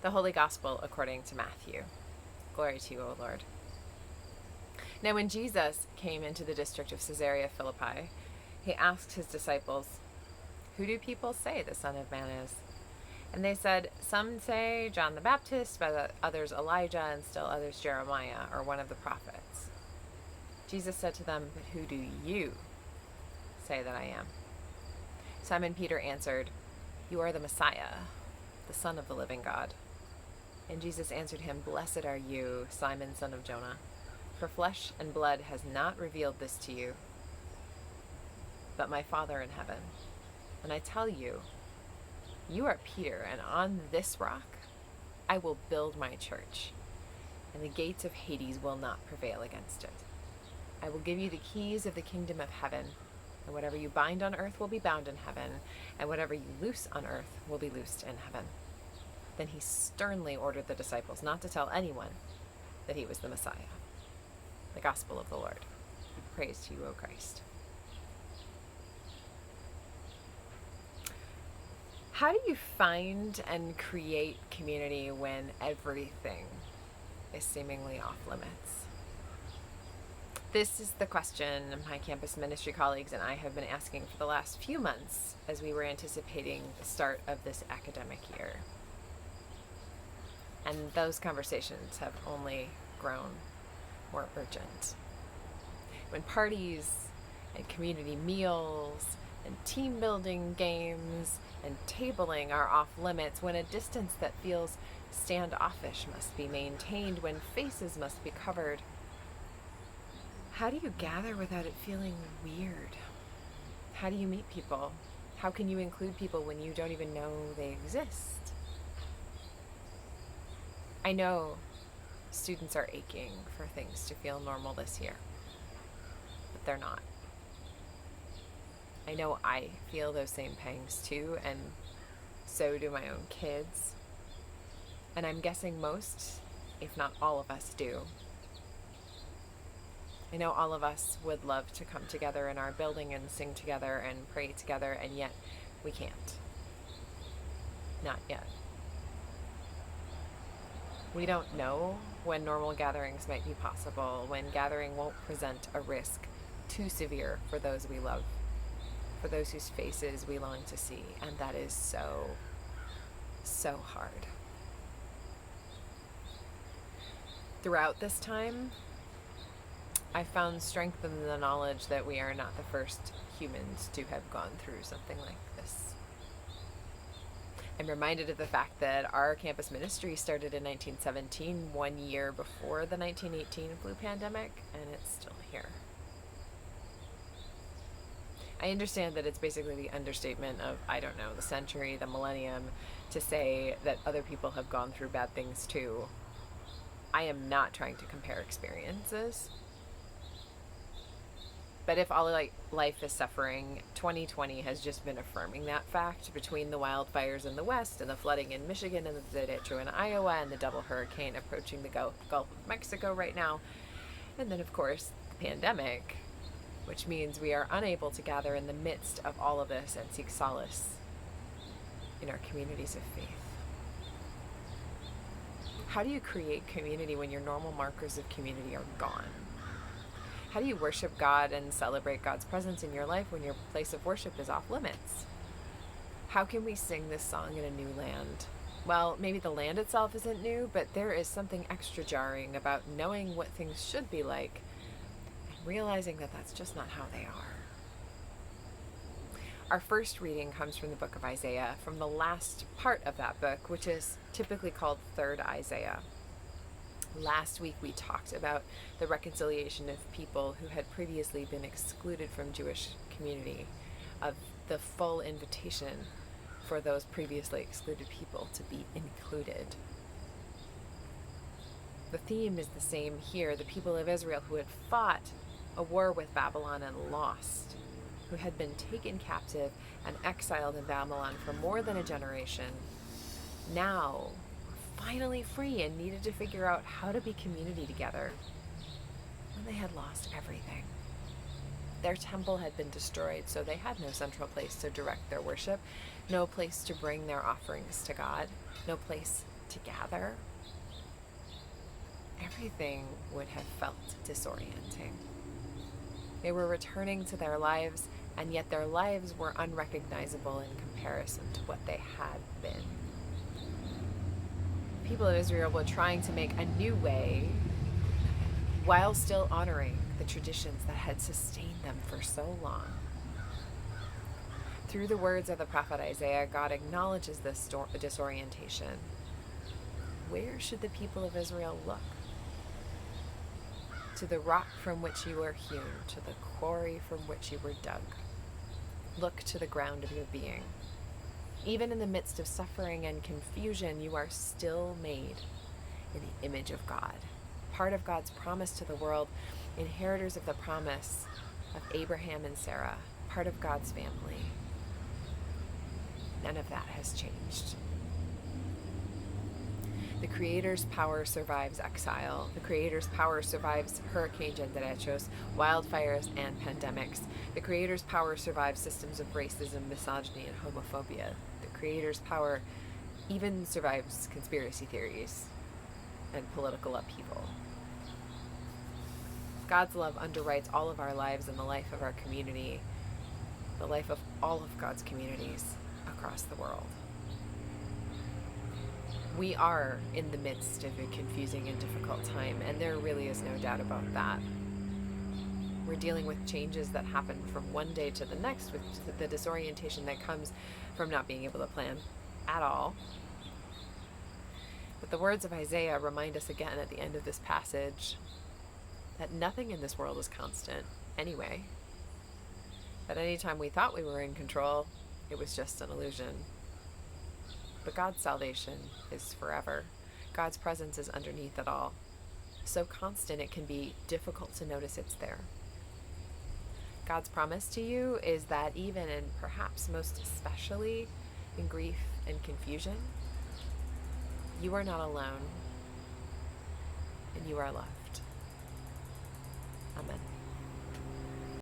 The Holy Gospel according to Matthew. Glory to you, O Lord. Now when Jesus came into the district of Caesarea Philippi, he asked his disciples, "Who do people say the Son of Man is?" And they said, "Some say John the Baptist, but others Elijah, and still others Jeremiah, or one of the prophets." Jesus said to them, "But who do you say that I am?" Simon Peter answered, "You are the Messiah, the Son of the living God." And Jesus answered him, "Blessed are you, Simon, son of Jonah, for flesh and blood has not revealed this to you, but my Father in heaven. And I tell you, you are Peter, and on this rock I will build my church, and the gates of Hades will not prevail against it. I will give you the keys of the kingdom of heaven, and whatever you bind on earth will be bound in heaven, and whatever you loose on earth will be loosed in heaven." Then he sternly ordered the disciples not to tell anyone that he was the Messiah. The Gospel of the Lord. Praise to you, O Christ. How do you find and create community when everything is seemingly off limits? This is the question my campus ministry colleagues and I have been asking for the last few months as we were anticipating the start of this academic year. And those conversations have only grown more urgent. When parties and community meals and team building games and tabling are off limits, when a distance that feels standoffish must be maintained, when faces must be covered, how do you gather without it feeling weird? How do you meet people? How can you include people when you don't even know they exist? I know students are aching for things to feel normal this year, but they're not. I know I feel those same pangs too, and so do my own kids. And I'm guessing most, if not all of us do. I know all of us would love to come together in our building and sing together and pray together, and yet we can't. Not yet. We don't know when normal gatherings might be possible, when gathering won't present a risk too severe for those we love, for those whose faces we long to see, and that is so, so hard. Throughout this time, I found strength in the knowledge that we are not the first humans to have gone through something like this. I'm reminded of the fact that our campus ministry started in 1917, 1 year before the 1918 flu pandemic, and it's still here. I understand that it's basically the understatement of, I don't know, the century, the millennium, to say that other people have gone through bad things too. I am not trying to compare experiences. But if all life is suffering, 2020 has just been affirming that fact, between the wildfires in the West and the flooding in Michigan and the derecho in Iowa and the double hurricane approaching the Gulf of Mexico right now. And then, of course, the pandemic, which means we are unable to gather in the midst of all of this and seek solace in our communities of faith. How do you create community when your normal markers of community are gone? How do you worship God and celebrate God's presence in your life when your place of worship is off limits? How can we sing this song in a new land? Well, maybe the land itself isn't new, but there is something extra jarring about knowing what things should be like and realizing that that's just not how they are. Our first reading comes from the book of Isaiah, from the last part of that book, which is typically called 3rd Isaiah. Last week we talked about the reconciliation of people who had previously been excluded from Jewish community, of the full invitation for those previously excluded people to be included. The theme is the same here. The people of Israel who had fought a war with Babylon and lost, who had been taken captive and exiled in Babylon for more than a generation, now finally free and needed to figure out how to be community together when they had lost everything. Their temple had been destroyed, so they had no central place to direct their worship, no place to bring their offerings to God, no place to gather, everything would have felt disorienting. They were returning to their lives, and yet their lives were unrecognizable in comparison to what they had been. The people of Israel were trying to make a new way while still honoring the traditions that had sustained them for so long. Through the words of the prophet Isaiah, God acknowledges this disorientation. Where should the people of Israel look? To the rock from which you were hewn, to the quarry from which you were dug. Look to the ground of your being. Even in the midst of suffering and confusion, you are still made in the image of God, part of God's promise to the world, inheritors of the promise of Abraham and Sarah, part of God's family. None of that has changed. The Creator's power survives exile. The Creator's power survives hurricanes and derechos, wildfires and pandemics. The Creator's power survives systems of racism, misogyny, and homophobia. The Creator's power even survives conspiracy theories and political upheaval. God's love underwrites all of our lives and the life of our community, the life of all of God's communities across the world. We are in the midst of a confusing and difficult time, and there really is no doubt about that. We're dealing with changes that happen from one day to the next, with the disorientation that comes from not being able to plan at all. But the words of Isaiah remind us again at the end of this passage that nothing in this world is constant anyway. That anytime we thought we were in control, it was just an illusion. But God's salvation is forever. God's presence is underneath it all. So constant it can be difficult to notice it's there. God's promise to you is that even and perhaps most especially in grief and confusion, you are not alone and you are loved. Amen.